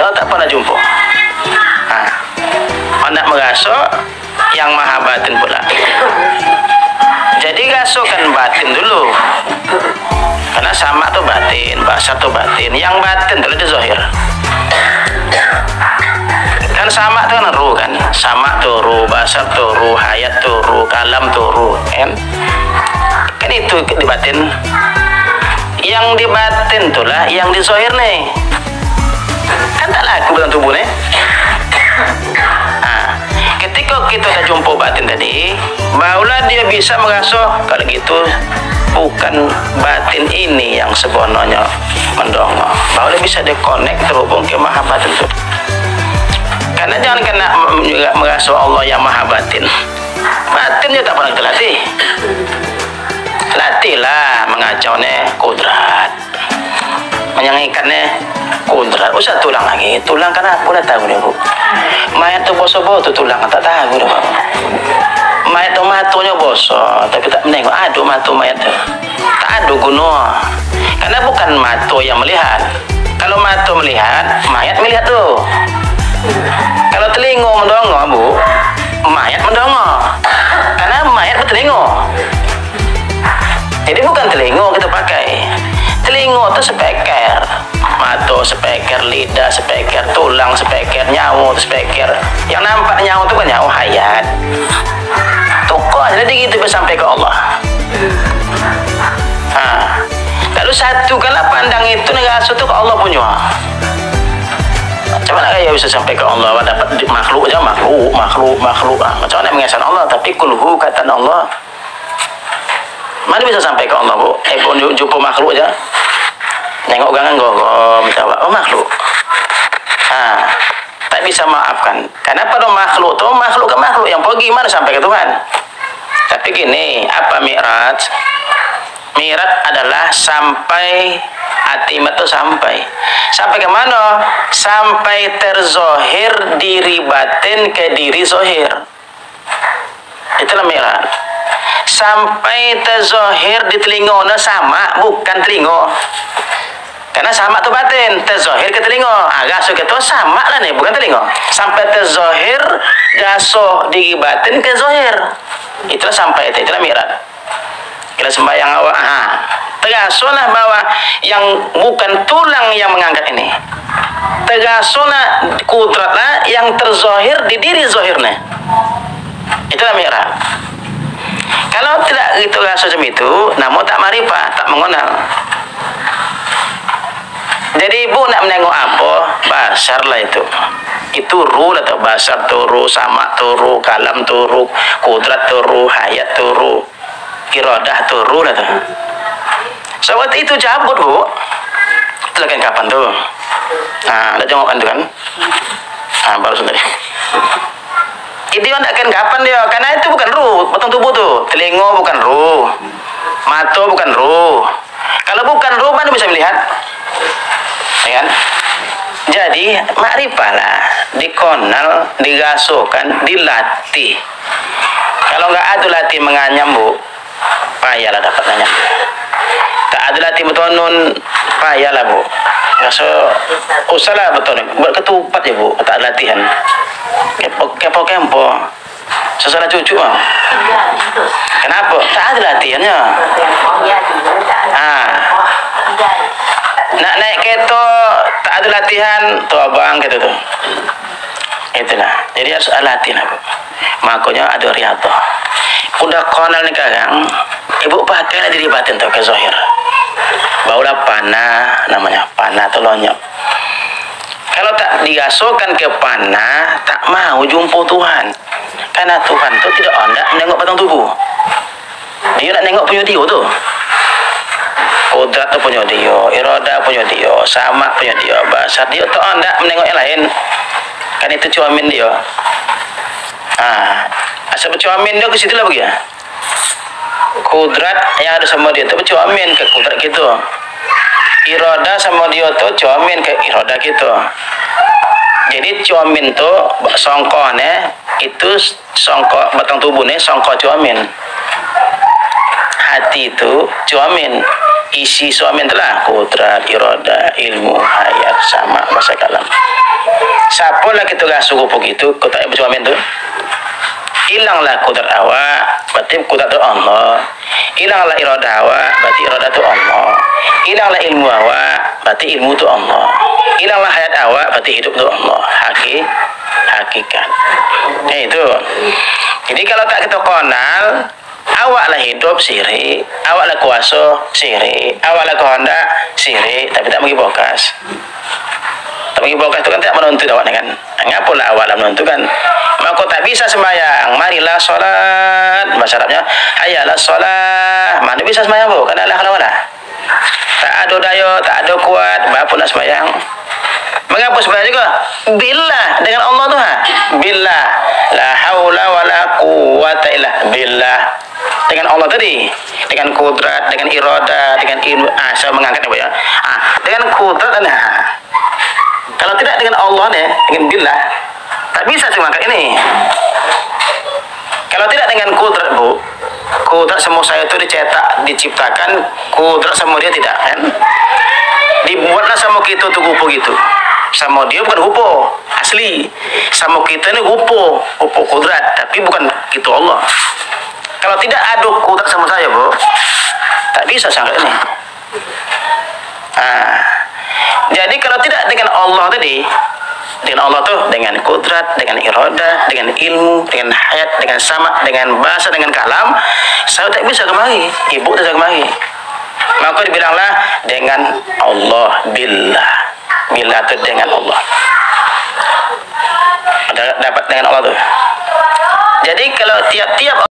dia tak pernah jumpa. Hendak merasa yang maha batin pula. Jadi rasukan batin dulu. Karena sama tu batin, basar tu batin. Yang batin tu ada zahir. Kan sama tu kan ruh kan. Sama tu ruh, basar tu ruh, hayat tu ruh, kalam tu ruh. Kan itu di batin. Yang di batin tu lah yang di zahir nih. Kan tak laku dalam tubuh nih. Ketika kita dah jumpa batin tadi, barulah dia bisa merasa kalau gitu bukan batin ini yang sebenarnya mendongak. Barulah bisa dia connect terhubung ke maha batin itu. Karena jangan kena juga merasa Allah yang maha batin. Batinnya tak pernah kita latih. Latihlah mengacaunya kudrat, menyangikannya kudrat. Usah tulang lagi. Tulang kan aku dah tahu dia, Bu. Mayat tu bosok tu tulang tak tahu dah. Mayat tu matunya bosok tapi tak menengok. Aduh matu mayat tu. Tak ada guna. Karena bukan matu yang melihat. Kalau matu melihat, mayat melihat tu. Kalau telinga mendongak, Bu, mayat mendongak. Karena mayat bertelinga. Jadi bukan telinga kita pakai. Telinga tu sepeker, mata sepeker, lidah sepeker, tulang sepeker, nyawa sepeker. Yang nampak nyawa tu kan nyawa hayat. Tukar jadi kita sampai ke Allah. Lalu satu kalau pandang itu negara tu ke Allah punya. Macam mana kaya bisa sampai ke Allah? Dapat makhluk aja, makhluk. Macam mana mengesahkan Allah? Tapi kulhu kata Allah. Mana bisa sampai ke Allah, Bu? Pun jumpa makhluk aja. Nengok gangan gogom, minta oh makhluk. Tak bisa maafkan. Karena pada makhluk tu makhluk ke makhluk yang pergi mana sampai ke Tuhan. Tapi gini, apa mi'raj? Mi'raj adalah sampai atimat tu sampai ke mana? Sampai terzohir diri batin ke diri zohir. Itulah mi'raj. Sampai terzohir di telinganya sama, bukan telinga. Karena sama tu batin, terzohir ke telinga. Rasa kita sama lah nih, bukan telinga. Sampai terzohir rasa diri batin ke zohir. Itulah sampai itu, itulah mi'raj. Kita sembahyang awak, terasulah bahwa yang bukan tulang yang mengangkat ini. Terasulah kudratlah yang terzohir di diri zohirnya. Itulah mi'raj. Kalau tidak itu rasa macam itu, namun tak marifat, tak mengenal. Jadi ibu nak menengok apa? Basar lah itu. Itu ruh atau basar tu ruh, sama tu ruh, kalam tu ruh, kudrat tu ruh, hayat tu ruh, iradah tu ruh lah tu. So waktu itu cabut, Bu. Itu kan kapan tu? Ada jawab tu kan? Baru sendiri. Itu yang takkan kapan dia, karena itu bukan ruh, potong tubuh tu. Telinga bukan ruh, mata bukan ruh. Kalau bukan ruh, mana bisa melihat? Ya kan? Jadi makrifah lah, dikonal, dirasukan, dilatih. Kalau nggak ada latih menganyam, Bu, payahlah dapat nganyam. Tak ada latih betonun, payahlah, Bu. Rasa usahlah betul buat ketupat ya, Bu, tak ada latihan. Kepo sesuatu cucu, Bang. Kenapa? Tak ada latihannya. Nak naik kereta tak ada latihan, tu abang kata tu. Itulah. Jadi harus ada latihan, Bu. Makanya ada riyadhah. Udah konal ni sekarang, ibu pakailah diri batin tu ke zahir. Barulah panah namanya, panah tu lonyap. Kalau tak dirasukan ke panah, tak mau jumpa Tuhan. Karena Tuhan tu tidak hendak menengok batang tubuh. Dia nak nengok punya dia tu. Kudrat tu punya dia, iradah punya dia, sama punya dia, basar dia tak hendak menengok yang lain. Kan itu cermin dia. Asal cermin dia ke situ lah pergi. Kudrat yang ada sama dia tu cermin ke kudrat kita. Iradah sama dia tu cermin ke iradah kita. Jadi cermin tu songkok itu songkok batang tubuh ni songkok cermin. Hati itu cermin. Isi cermin tu lah kudrat, iradah, ilmu, hayat, sama, bahasa kalam. siapa lah kita rasa rupa gitu, kau tak bercuma tu. Hilanglah kudrat awak, berarti kudrat tu Allah. Hilanglah iradah awak, berarti iradah tu Allah. Hilanglah ilmu awak, berarti ilmu tu Allah. Hilanglah hayat awak, berarti hidup tu Allah. Hakikat. Itu. Jadi kalau tak kita kenal, awaklah hidup sirik, awaklah kuasa sirik, awaklah kehendak sirik, tapi tak bagi bokas. Tak bagi bokas itu kan tak menuntut awak dengan. Ngapalah awaklah menentukan. Maka tak bisa sembahyang. Marilah solat. Bahasa Arabnya, hayalah solat. Mana bisa sembahyang bu? Karena Allah kalau tak ada daya, tak ada kuat. Berapa nak sembahyang? Mengapa sembahyang juga? Billah, dengan Allah tu ha. Billah, la haula wala quwwata illa billah. Dengan Allah tadi, dengan kudrat, dengan irada, dengan ilmu. Saya mengangkat apa ya? Dengan kudrat kalau tidak dengan Allah nih, dengan billah, tak bisa cuma angkat ini. Kalau tidak dengan kudrat bu, kudrat semua saya itu dicetak, diciptakan, kudrat semua dia tidak kan? Dibuatlah sama kita tuh rupa gitu. Sama dia bukan rupa asli, sama kita ini rupa kudrat, tapi bukan gitu Allah. Kalau tidak ada kudrat sama saya bu, tak bisa sangka ini. Jadi kalau tidak dengan Allah tadi, dengan Allah tuh, dengan kudrat, dengan irada, dengan ilmu, dengan hayat, dengan sama, dengan bahasa, dengan kalam, saya tak bisa kemari, ibu tak bisa kemari. Maka dibilanglah dengan Allah, billah. Billah itu dengan Allah. Dapat dengan Allah tuh. Jadi kalau tiap-tiap